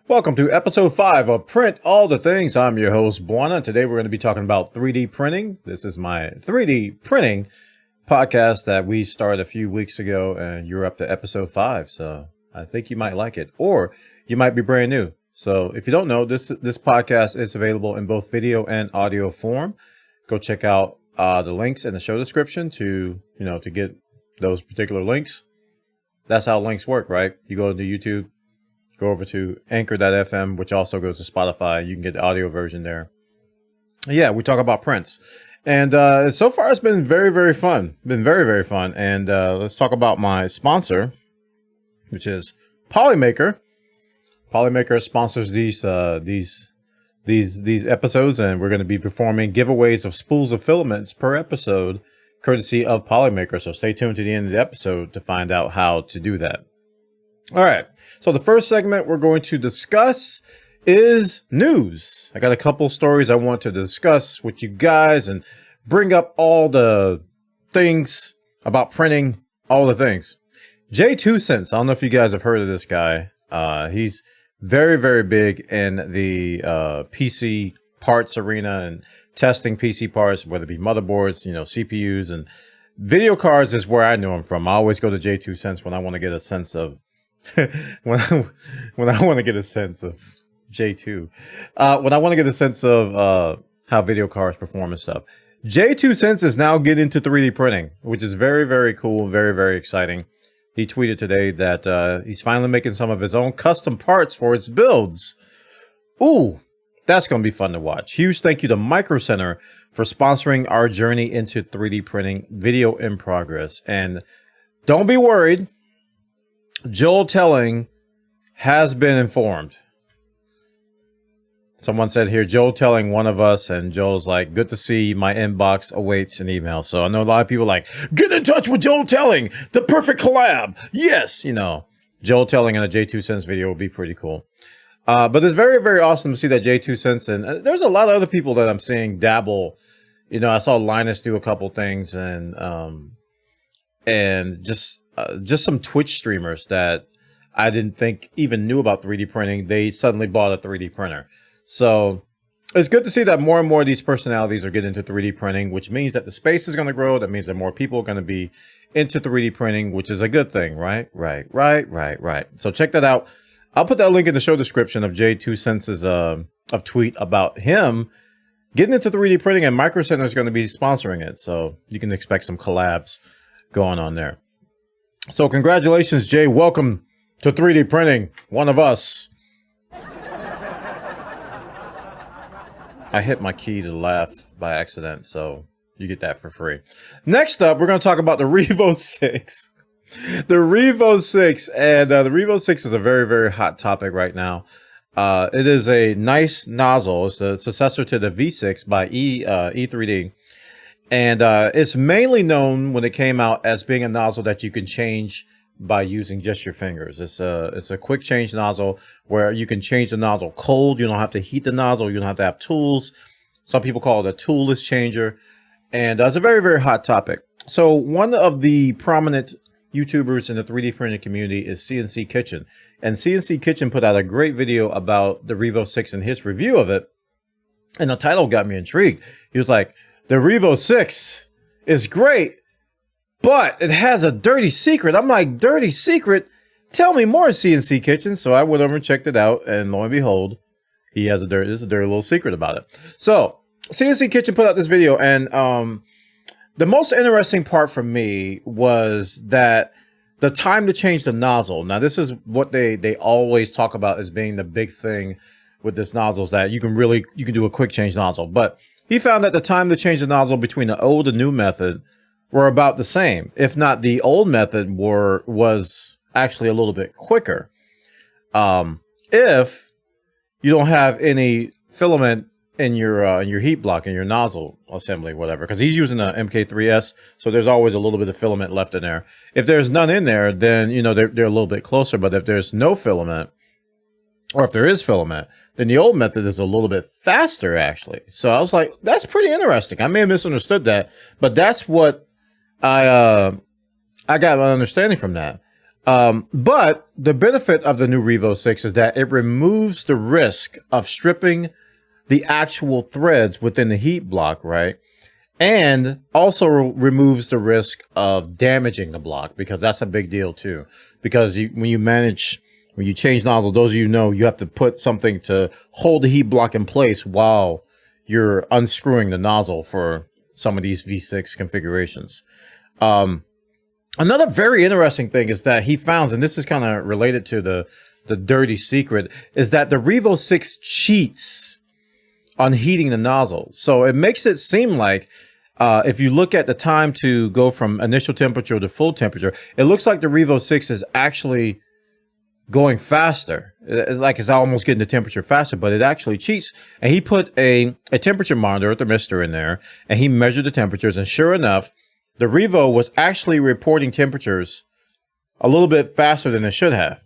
Welcome to episode 5 of Print All the Things. I'm your host, Bwana. Today we're going to be talking about 3D printing. This is my 3D printing podcast that we started a few weeks ago, and you're up to episode 5. So I think you might like it, or you might be brand new. So if you don't know, this podcast is available in both video and audio form. Go check out the links in the show description to get those particular links. That's how links work, right? You go to YouTube, go over to anchor.fm, which also goes to Spotify. You can get the audio version there. Yeah, we talk about prints. And so far, it's been very, very fun. Been very, very fun. And let's talk about my sponsor, which is Polymaker. Polymaker sponsors these episodes, and we're going to be performing giveaways of spools of filaments per episode, courtesy of Polymaker. So stay tuned to the end of the episode to find out how to do that. All right. So the first segment we're going to discuss is news. I got a couple stories I want to discuss with you guys and bring up all the things about printing, all the things. JayTwoCentz. I don't know if you guys have heard of this guy. He's very, very big in the PC parts arena and testing PC parts, whether it be motherboards, CPUs, and video cards is where I know him from. I always go to JayTwoCentz when I want to get a sense of when I want to get a sense of J2, when I want to get a sense of how video cards perform and stuff. JayTwoCentz is now getting into 3D printing, which is very, very cool, very, very exciting. He tweeted today that he's finally making some of his own custom parts for its builds. Ooh, that's going to be fun to watch. Huge thank you to Micro Center for sponsoring our journey into 3D printing. Video in progress. And don't be worried. Joel Telling has been informed. Someone said here, Joel Telling, one of us, and Joel's like, good to see, my inbox awaits an email. So I know a lot of people like, get in touch with Joel Telling, the perfect collab. Yes, Joel Telling in a JayTwoCentz video would be pretty cool. But it's very, very awesome to see that JayTwoCentz, and there's a lot of other people that I'm seeing dabble. I saw Linus do a couple things, and just some Twitch streamers that I didn't think even knew about 3D printing. They suddenly bought a 3D printer. So it's good to see that more and more of these personalities are getting into 3D printing, which means that the space is going to grow. That means that more people are going to be into 3D printing, which is a good thing, right? Right. So check that out. I'll put that link in the show description of JayTwoCentz's of tweet about him getting into 3D printing, and Micro Center is going to be sponsoring it. So you can expect some collabs going on there. So congratulations, Jay. Welcome to 3D printing. One of us. I hit my key to laugh by accident, so you get that for free. Next up, we're going to talk about the Revo 6. The Revo 6, and the Revo 6 is a very, very hot topic right now. It is a nice nozzle. It's the successor to the V6 by E3D. And it's mainly known when it came out as being a nozzle that you can change by using just your fingers. It's a quick change nozzle where you can change the nozzle cold. You don't have to heat the nozzle. You don't have to have tools. Some people call it a toolless changer. And it's a very, very hot topic. So one of the prominent YouTubers in the 3D printing community is CNC Kitchen. And CNC Kitchen put out a great video about the Revo 6 and his review of it. And the title got me intrigued. He was like, the Revo 6 is great, but it has a dirty secret. I'm like, dirty secret? Tell me more, CNC Kitchen. So I went over and checked it out, and lo and behold, there's a dirty little secret about it. So CNC Kitchen put out this video, and the most interesting part for me was that the time to change the nozzle. Now, this is what they always talk about as being the big thing with this nozzle, is that you can do a quick change nozzle, but he found that the time to change the nozzle between the old and new method were about the same. If not, the old method was actually a little bit quicker. If you don't have any filament in your heat block, in your nozzle assembly, whatever, because he's using a MK3S, so there's always a little bit of filament left in there. If there's none in there, then they're a little bit closer. But if there's no filament, or if there is filament, then the old method is a little bit faster, actually. So I was like, that's pretty interesting. I may have misunderstood that, but that's what I got my understanding from that. But the benefit of the new Revo 6 is that it removes the risk of stripping the actual threads within the heat block, right? And also removes the risk of damaging the block, because that's a big deal too. Because when you change nozzle, those of you know, you have to put something to hold the heat block in place while you're unscrewing the nozzle for some of these V6 configurations. Another very interesting thing is that he found, and this is kind of related to the dirty secret, is that the Revo 6 cheats on heating the nozzle. So it makes it seem like if you look at the time to go from initial temperature to full temperature, it looks like the Revo 6 is actually going faster. Like it's almost getting the temperature faster, but it actually cheats. And he put a temperature monitor, a thermistor in there, and he measured the temperatures. And sure enough, the Revo was actually reporting temperatures a little bit faster than it should have.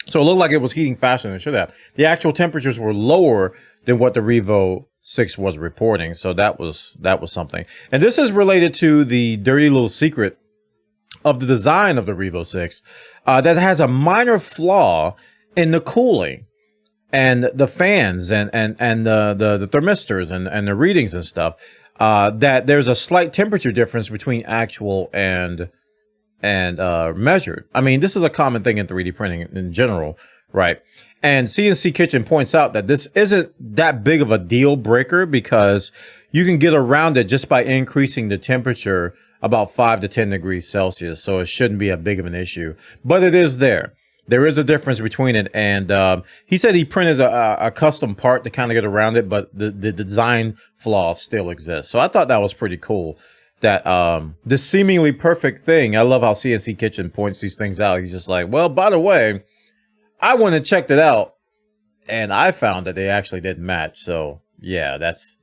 So it looked like it was heating faster than it should have. The actual temperatures were lower than what the Revo 6 was reporting. So that was something. And this is related to the dirty little secret of the design of the Revo 6 that has a minor flaw in the cooling and the fans and the thermistors and the readings and stuff. That there's a slight temperature difference between actual and measured. I mean, this is a common thing in 3D printing in general, right? And CNC Kitchen points out that this isn't that big of a deal breaker because you can get around it just by increasing the temperature about 5 to 10 degrees Celsius. So it shouldn't be a big of an issue, but it is there. There is a difference between it. And he said he printed a custom part to kind of get around it, but the design flaws still exist. So I thought that was pretty cool. That this seemingly perfect thing. I love how CNC Kitchen points these things out. He's just like, well, by the way, I went and checked it out, and I found that they actually didn't match. So yeah, that's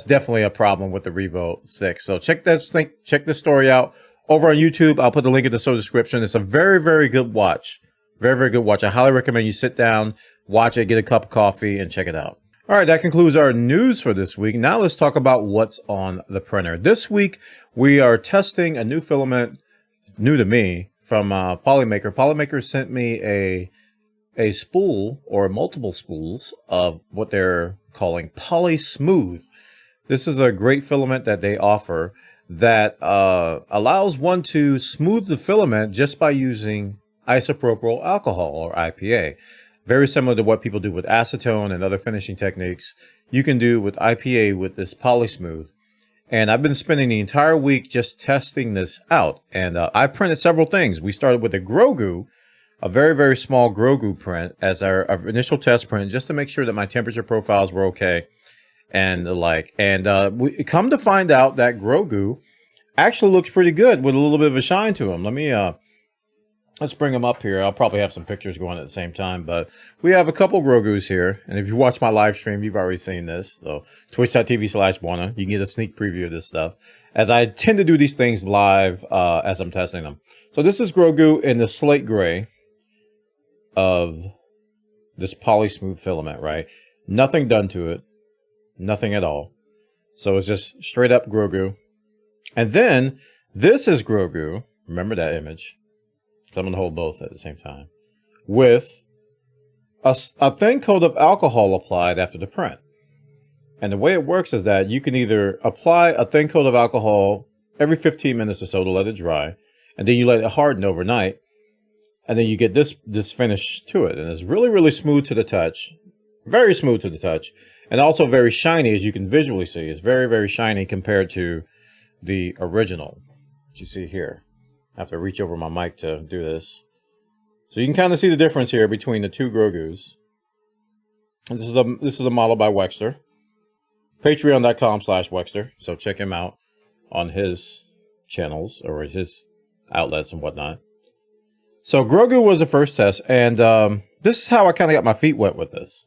definitely a problem with the Revo 6. So check this story out over on YouTube. I'll put the link in the show description. It's a very, very good watch. Very, very good watch. I highly recommend you sit down, watch it, get a cup of coffee, and check it out. All right, that concludes our news for this week. Now let's talk about what's on the printer. This week, we are testing a new filament, new to me, from Polymaker. Polymaker sent me a spool, or multiple spools, of what they're calling Polysmooth. This is a great filament that they offer that allows one to smooth the filament just by using isopropyl alcohol, or IPA. Very similar to what people do with acetone and other finishing techniques. You can do with IPA with this Polysmooth. And I've been spending the entire week just testing this out. And I printed several things. We started with a Grogu, a very, very small Grogu print as our initial test print, just to make sure that my temperature profiles were okay and the like. And we come to find out that Grogu actually looks pretty good with a little bit of a shine to him. Let me let's bring them up here. I'll probably have some pictures going at the same time, but we have a couple Grogus here. And if you watch my live stream, you've already seen this. So twitch.tv/Bwana. You can get a sneak preview of this stuff, as I tend to do these things live as I'm testing them. So this is Grogu in the slate gray of this Polysmooth filament, right? Nothing done to it. Nothing at all. So it's just straight up Grogu. And then this is Grogu. Remember that image. So I'm going to hold both at the same time, with a thin coat of alcohol applied after the print. And the way it works is that you can either apply a thin coat of alcohol every 15 minutes or so to let it dry, and then you let it harden overnight, and then you get this finish to it. And it's really, really smooth to the touch, very smooth to the touch, and also very shiny, as you can visually see. It's very, very shiny compared to the original, which you see here. I have to reach over my mic to do this. So you can kind of see the difference here between the two Grogus. And this is a model by Wekster. Patreon.com/Wekster. So check him out on his channels or his outlets and whatnot. So Grogu was the first test, and this is how I kind of got my feet wet with this,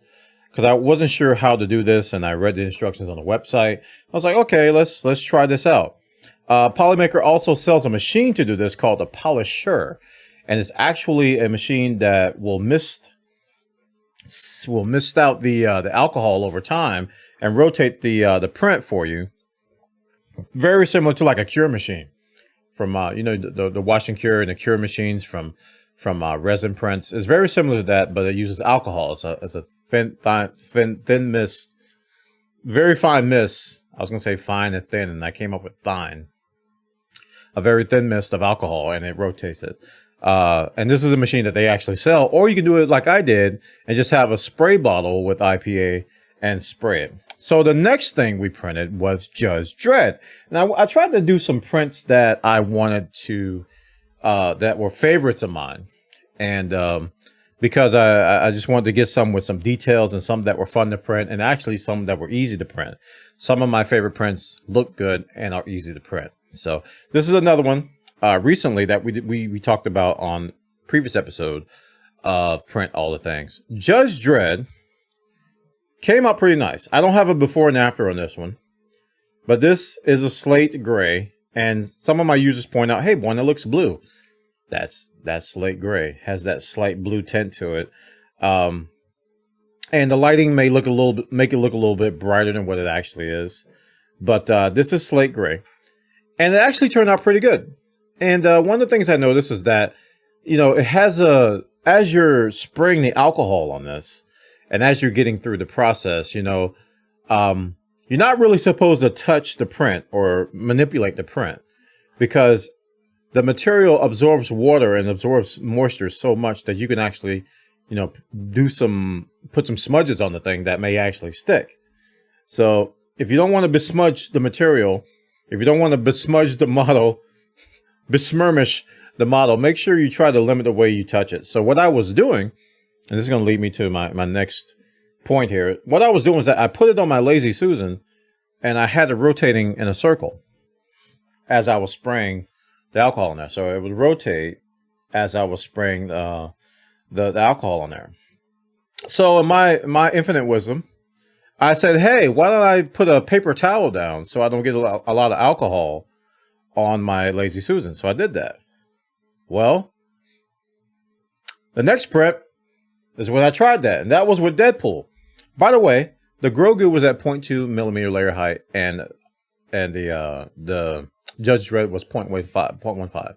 because I wasn't sure how to do this, and I read the instructions on the website. I was like, okay, let's try this out. Polymaker also sells a machine to do this called a polisher, and it's actually a machine that will mist out the alcohol over time and rotate the print for you. Very similar to like a cure machine from you know, the wash and cure and the cure machines from from resin prints. It's very similar to that, but it uses alcohol. It's a thin mist, very fine mist. I was gonna say fine and thin, and I came up with fine. A very thin mist of alcohol, and it rotates it. And this is a machine that they actually sell, or you can do it like I did and just have a spray bottle with IPA and spray it. So the next thing we printed was Judge Dredd. Now I tried to do some prints that I wanted to, that were favorites of mine. And because I just wanted to get some with some details and some that were fun to print, and actually some that were easy to print. Some of my favorite prints look good and are easy to print. So this is another one recently that we talked about on previous episode of Print All the Things. Judge Dredd came out pretty nice. I don't have a before and after on this one, but this is a slate gray, and some of my users point out, hey, one that looks blue. That's slate gray, has that slight blue tint to it. And the lighting may make it look a little bit brighter than what it actually is. But this is slate gray. And it actually turned out pretty good. And one of the things I noticed is that, you know, it has as you're spraying the alcohol on this, and as you're getting through the process, you know, you're not really supposed to touch the print or manipulate the print, because the material absorbs water and absorbs moisture so much that you can actually, you know, put some smudges on the thing that may actually stick. So if you don't want to besmudge the material, if you don't want to besmudge the model, besmirmish the model, make sure you try to limit the way you touch it. So what I was doing, and this is going to lead me to my next point here. What I was doing was that I put it on my Lazy Susan, and I had it rotating in a circle as I was spraying the alcohol in there. So it would rotate as I was spraying the alcohol on there. So in my infinite wisdom, I said, hey, why don't I put a paper towel down so I don't get a lot of alcohol on my Lazy Susan? So I did that. Well, the next prep is when I tried that, and that was with Deadpool. By the way, the Grogu was at 0.2 millimeter layer height, and the Judge Dredd was 0.15.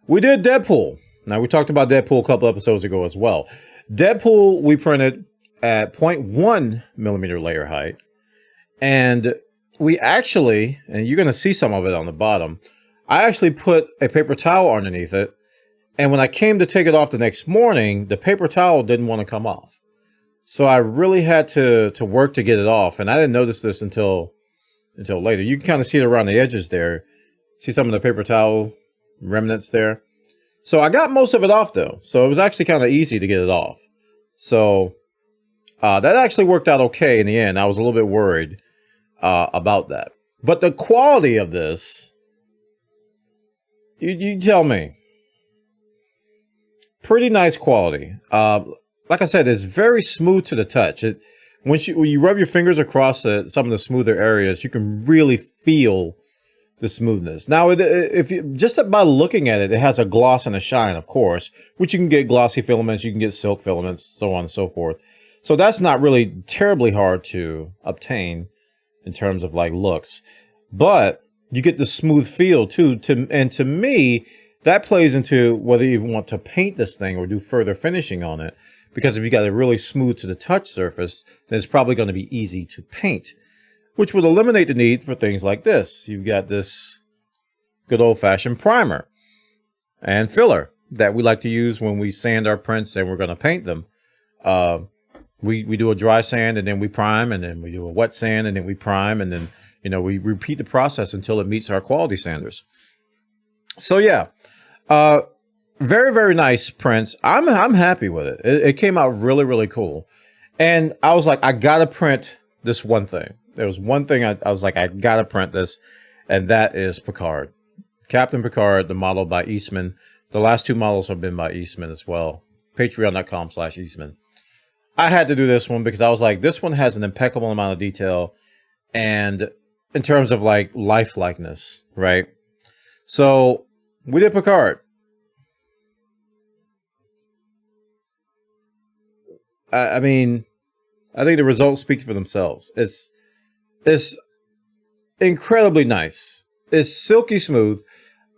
We did Deadpool. Now, we talked about Deadpool a couple episodes ago as well. Deadpool we printed at 0.1 millimeter layer height, and we actually, and you're going to see some of it on the bottom, I actually put a paper towel underneath it, and when I came to take it off the next morning, the paper towel didn't want to come off. So I really had to work to get it off, and I didn't notice this until later. You can kind of see it around the edges there. See some of the paper towel remnants there. So I got most of it off, though. So it was actually kind of easy to get it off. So that actually worked out okay in the end. I was a little bit worried about that. But the quality of this, you tell me. Pretty nice quality. Like I said, it's very smooth to the touch. When you rub your fingers across some of the smoother areas, you can really feel the smoothness. Now, if you just by looking at it, it has a gloss and a shine, of course, which you can get glossy filaments, you can get silk filaments, so on and so forth. So that's not really terribly hard to obtain in terms of like looks, but you get the smooth feel too. And to me, that plays into whether you even want to paint this thing or do further finishing on it. Because if you got a really smooth to the touch surface, then it's probably going to be easy to paint, which would eliminate the need for things like this. You've got this good old-fashioned primer and filler that we like to use when we sand our prints and we're going to paint them. We do a dry sand, and then we prime, and then we do a wet sand, and then we prime, and then, you know, we repeat the process until it meets our quality standards. So yeah, very, very nice prints. I'm happy with it. It came out really, really cool. And I was like, I gotta print this one thing. There was one thing I was like, I gotta print this, and that is Picard. Captain Picard, the model by Eastman. The last two models have been by Eastman as well. Patreon.com/Eastman. I had to do this one because I was like, this one has an impeccable amount of detail, and in terms of like likeness, right? So we did Picard. I mean, I think the results speak for themselves. It's incredibly nice. It's silky smooth.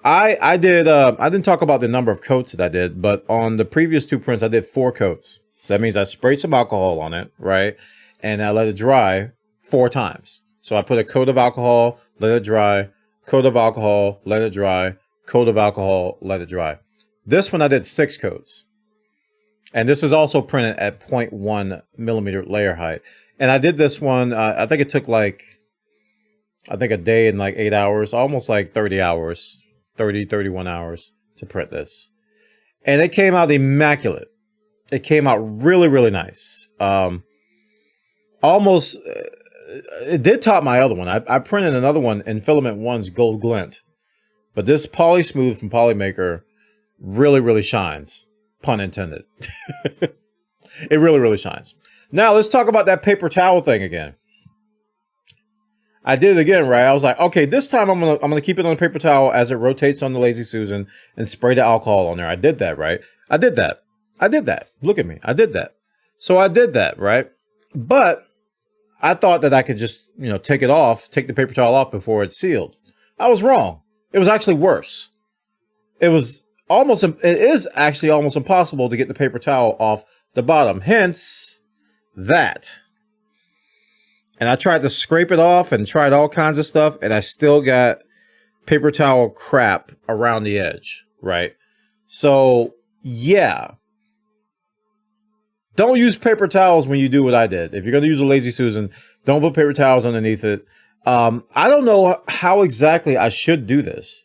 I didn't talk about the number of coats that I did, but on the previous 2 prints, I did 4 coats. So that means I sprayed some alcohol on it, right? And I let it dry 4 times. So I put a coat of alcohol, let it dry, coat of alcohol, let it dry, coat of alcohol, let it dry. This one I did 6 coats. And this is also printed at 0.1 millimeter layer height. And I did this one, I think it took like, a day and like 8 hours, almost like 30 hours, 31 hours to print this. And it came out immaculate. It came out really, really nice. Almost, it did top my other one. I printed another one in Filament 1's Gold Glint. But this Polysmooth from Polymaker really, really shines. Pun intended. It really, really shines. Now, let's talk about that paper towel thing again. I did it again, right? I was like, okay, this time I'm gonna keep it on the paper towel as it rotates on the Lazy Susan and spray the alcohol on there. I did that, right? I did that. Look at me. I did that. So I did that, right? But I thought that I could just, take the paper towel off before it's sealed. I was wrong. It was actually worse. It is actually almost impossible to get the paper towel off the bottom. Hence that. And I tried to scrape it off and tried all kinds of stuff, and I still got paper towel crap around the edge, right? So, yeah. Don't use paper towels when you do what I did. If you're going to use a Lazy Susan, don't put paper towels underneath it. I don't know how exactly I should do this.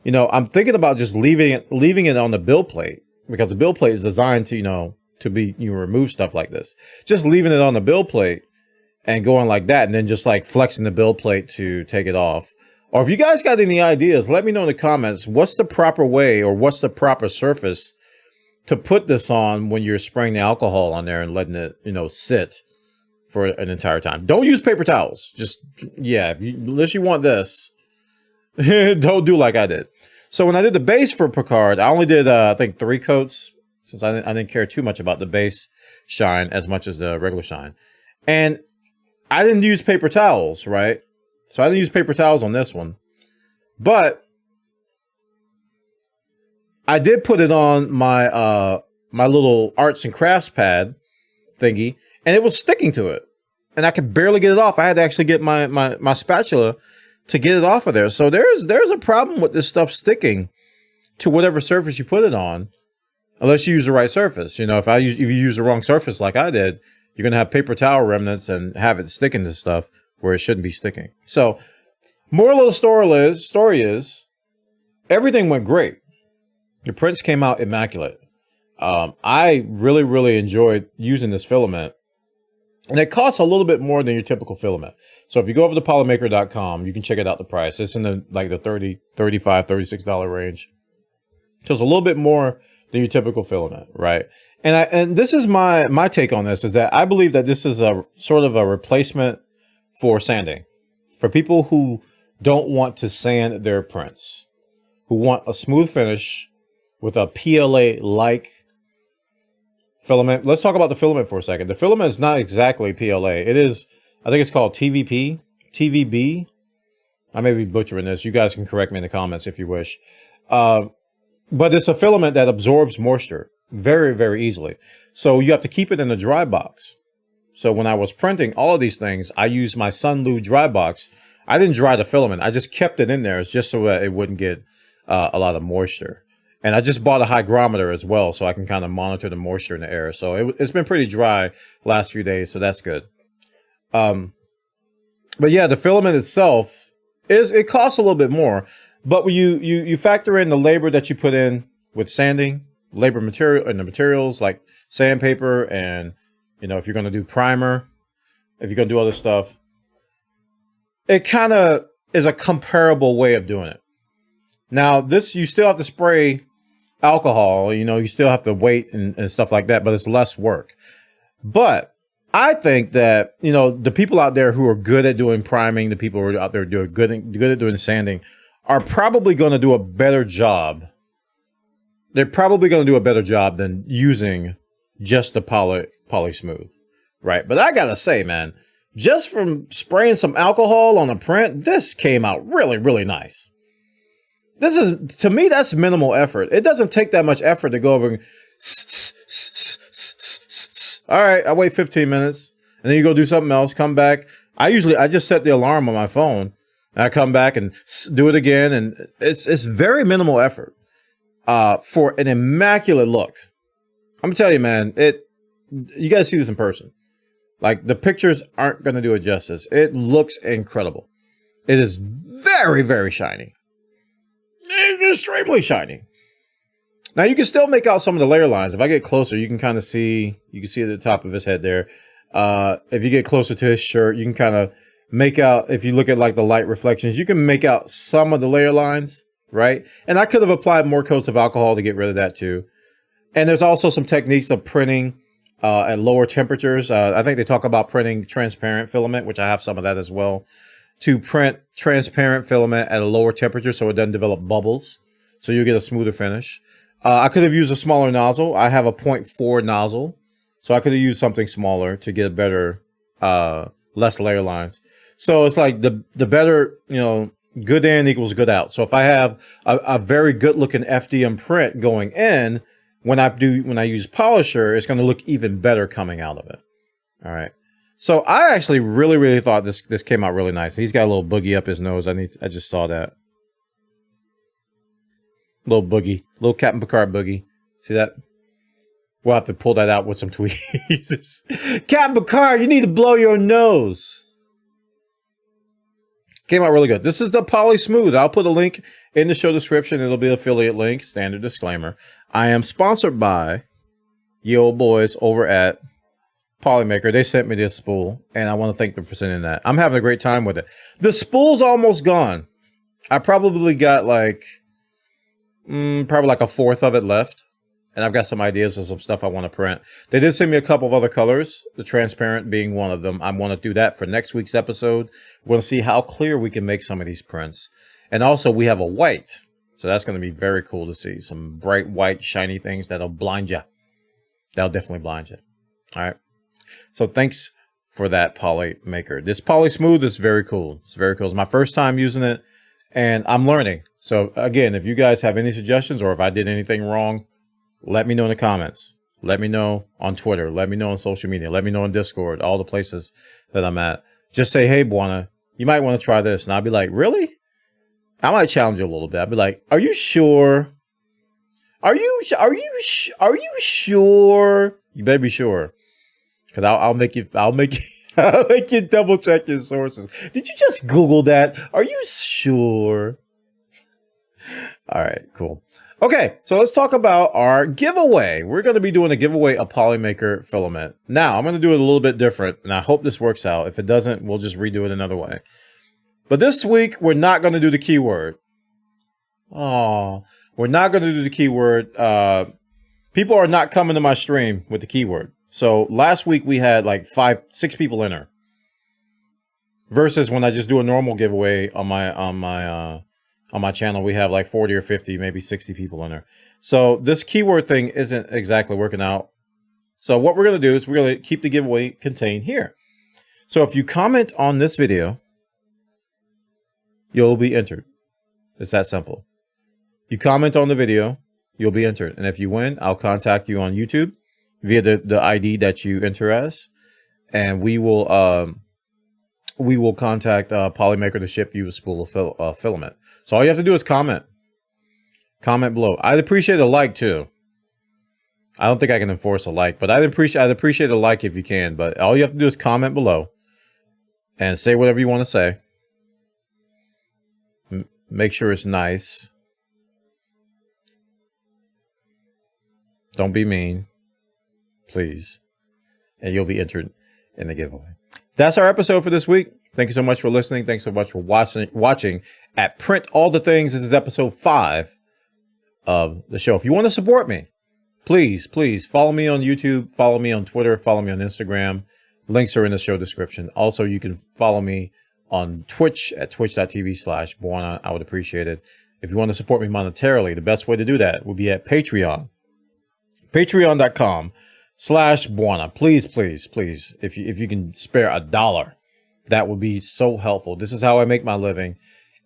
I'm thinking about just leaving it on the build plate, because the build plate is designed to, remove stuff like this. Just leaving it on the build plate and going like that, and then just like flexing the build plate to take it off. Or if you guys got any ideas, let me know in the comments. What's the proper way, or what's the proper surface to put this on when you're spraying the alcohol on there and letting it, sit for an entire time? Don't use paper towels. Just, yeah, unless you want this, don't do like I did. So when I did the base for Picard, I only did, I think 3 coats, since I didn't care too much about the base shine as much as the regular shine. And I didn't use paper towels, right? So I didn't use paper towels on this one. But I did put it on my my little arts and crafts pad thingy, and it was sticking to it. And I could barely get it off. I had to actually get my spatula to get it off of there. So there's a problem with this stuff sticking to whatever surface you put it on, unless you use the right surface. If you use the wrong surface like I did, you're going to have paper towel remnants and have it sticking to stuff where it shouldn't be sticking. So, moral of the story is, everything went great. Your prints came out immaculate. I really, really enjoyed using this filament. And it costs a little bit more than your typical filament. So if you go over to Polymaker.com, you can check it out the price. It's in the $30, $35, $36 range. So it's a little bit more than your typical filament, right? And this is my take on this, is that I believe that this is a sort of a replacement for sanding. For people who don't want to sand their prints, who want a smooth finish with a PLA-like filament. Let's talk about the filament for a second. The filament is not exactly PLA. It is, I think it's called TVB. I may be butchering this. You guys can correct me in the comments if you wish. But it's a filament that absorbs moisture very, very easily. So you have to keep it in a dry box. So when I was printing all of these things, I used my Sunlu dry box. I didn't dry the filament. I just kept it in there just so that it wouldn't get a lot of moisture. And I just bought a hygrometer as well, so I can kind of monitor the moisture in the air. So it's been pretty dry last few days, so that's good. But yeah, the filament itself it costs a little bit more. But when you factor in the labor that you put in with sanding, labor material and the materials like sandpaper, and if you're going to do primer, if you're going to do other stuff, it kind of is a comparable way of doing it. Now this, you still have to spray alcohol, you still have to wait and stuff like that, but it's less work. But I think that, the people out there who are good at doing priming, the people who are out there doing good at doing sanding, are probably going to do a better job. They're probably going to do a better job than using just the Polysmooth, right? But I gotta say, man, just from spraying some alcohol on a print, this came out really, really nice. This is, to me, that's minimal effort. It doesn't take that much effort to go over and all right, I wait 15 minutes and then you go do something else, come back. I just set the alarm on my phone and I come back and do it again. And it's very minimal effort for an immaculate look. I'm gonna tell you, man, you guys see this in person. Like, the pictures aren't going to do it justice. It looks incredible. It is very, very shiny. Extremely shiny. Now, you can still make out some of the layer lines. If I get closer, you can kind of see, you can see at the top of his head there. If you get closer to his shirt, you can kind of make out, if you look at like the light reflections, you can make out some of the layer lines, right? And I could have applied more coats of alcohol to get rid of that too. And there's also some techniques of printing at lower temperatures. I think they talk about printing transparent filament, which I have some of that as well, to print transparent filament at a lower temperature so it doesn't develop bubbles, so you get a smoother finish. I could have used a smaller nozzle. I have a 0.4 nozzle, so I could have used something smaller to get a better, less layer lines. So it's like the better, you know, good in equals good out. So if I have a very good looking FDM print going in, when I use polisher, it's going to look even better coming out of it. All right. So I actually really thought this came out really nice. He's got a little boogie up his nose. I just saw that. Little boogie, little Captain Picard boogie. See that? We'll have to pull that out with some tweezers. Captain Picard, you need to blow your nose. Came out really good. This is the Polysmooth. I'll put a link in the show description. It'll be an affiliate link. Standard disclaimer. I am sponsored by you old boys over at Polymaker. They sent me this spool, and I want to thank them for sending that. I'm having a great time with it. The spool's almost gone. I probably got like, probably like a fourth of it left. And I've got some ideas of some stuff I want to print. They did send me a couple of other colors, the transparent being one of them. I want to do that for next week's episode. We're going to see how clear we can make some of these prints. And also, we have a white. So that's going to be very cool to see. Some bright white, shiny things that'll blind you. That'll definitely blind you. All right. So thanks for that, Polymaker. This Polysmooth is very cool. It's very cool. It's my first time using it, and I'm learning. So again, if you guys have any suggestions or if I did anything wrong, let me know in the comments. Let me know on Twitter. Let me know on social media. Let me know on Discord, all the places that I'm at. Just say, hey, Bwana, you might want to try this. And I'll be like, really? I might challenge you a little bit. I'll be like, are you sure? Are you sure? You better be sure. Because I'll make you double check your sources. Did you just Google that? Are you sure? All right, cool. Okay, so let's talk about our giveaway. We're going to be doing a giveaway of Polymaker filament. Now, I'm going to do it a little bit different, and I hope this works out. If it doesn't, we'll just redo it another way. But this week, we're not going to do the keyword. Oh, we're not going to do the keyword. People are not coming to my stream with the keyword. So last week, we had like 6 people enter. Versus when I just do a normal giveaway on my channel, we have like 40 or 50, maybe 60 people in there. So this keyword thing isn't exactly working out. So what we're going to do is we're going to keep the giveaway contained here. So if you comment on this video, you'll be entered. It's that simple. You comment on the video, you'll be entered. And if you win, I'll contact you on YouTube via the ID that you enter as. And we will contact Polymaker to ship you a spool of filament. So all you have to do is comment. Comment below. I'd appreciate a like too. I don't think I can enforce a like, but I'd appreciate a like if you can. But all you have to do is comment below and say whatever you want to say. Make sure it's nice. Don't be mean, please. And you'll be entered in the giveaway. That's our episode for this week. Thank you so much for listening. Thanks so much for watching at Print All the Things. This is episode 5 of the show. If you want to support me, please follow me on YouTube, follow me on Twitter, follow me on Instagram. Links are in the show description. Also, you can follow me on Twitch at twitch.tv/Bwana. I would appreciate it. If you want to support me monetarily, the best way to do that would be at Patreon. Patreon.com/Bwana. Please, if you can spare $1, that would be so helpful. This is how I make my living,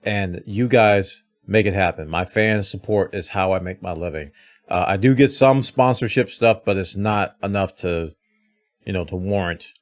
and you guys make it happen. My fans' support is how I make my living. I do get some sponsorship stuff, but it's not enough to, you know, to warrant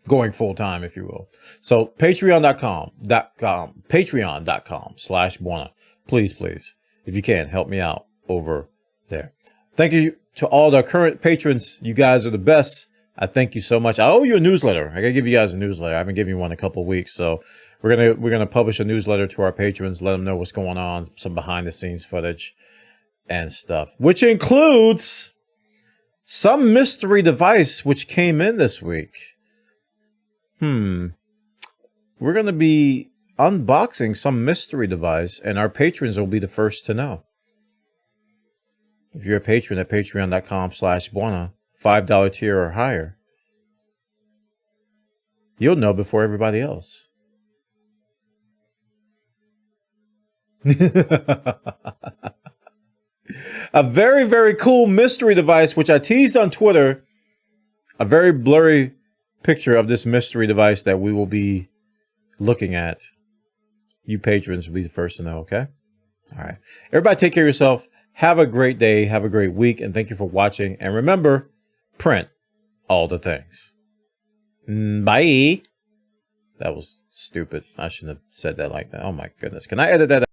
going full time, if you will. So patreon.com/Bwana. Please, please, if you can, help me out over there. Thank you to all the current patrons. You guys are the best. I thank you so much. I owe you a newsletter. I gotta give you guys a newsletter. I haven't given you one in a couple of weeks, so we're gonna publish a newsletter to our patrons, let them know what's going on, some behind the scenes footage and stuff, which includes some mystery device which came in this week. We're gonna be unboxing some mystery device, and our patrons will be the first to know. If you're a patron at patreon.com/Bwana, $5 tier or higher, you'll know before everybody else. A very, very cool mystery device, which I teased on Twitter. A very blurry picture of this mystery device that we will be looking at. You patrons will be the first to know, okay? All right. Everybody take care of yourself. Have a great day. Have a great week. And thank you for watching. And remember, print all the things. Bye. That was stupid. I shouldn't have said that like that. Oh my goodness. Can I edit that out?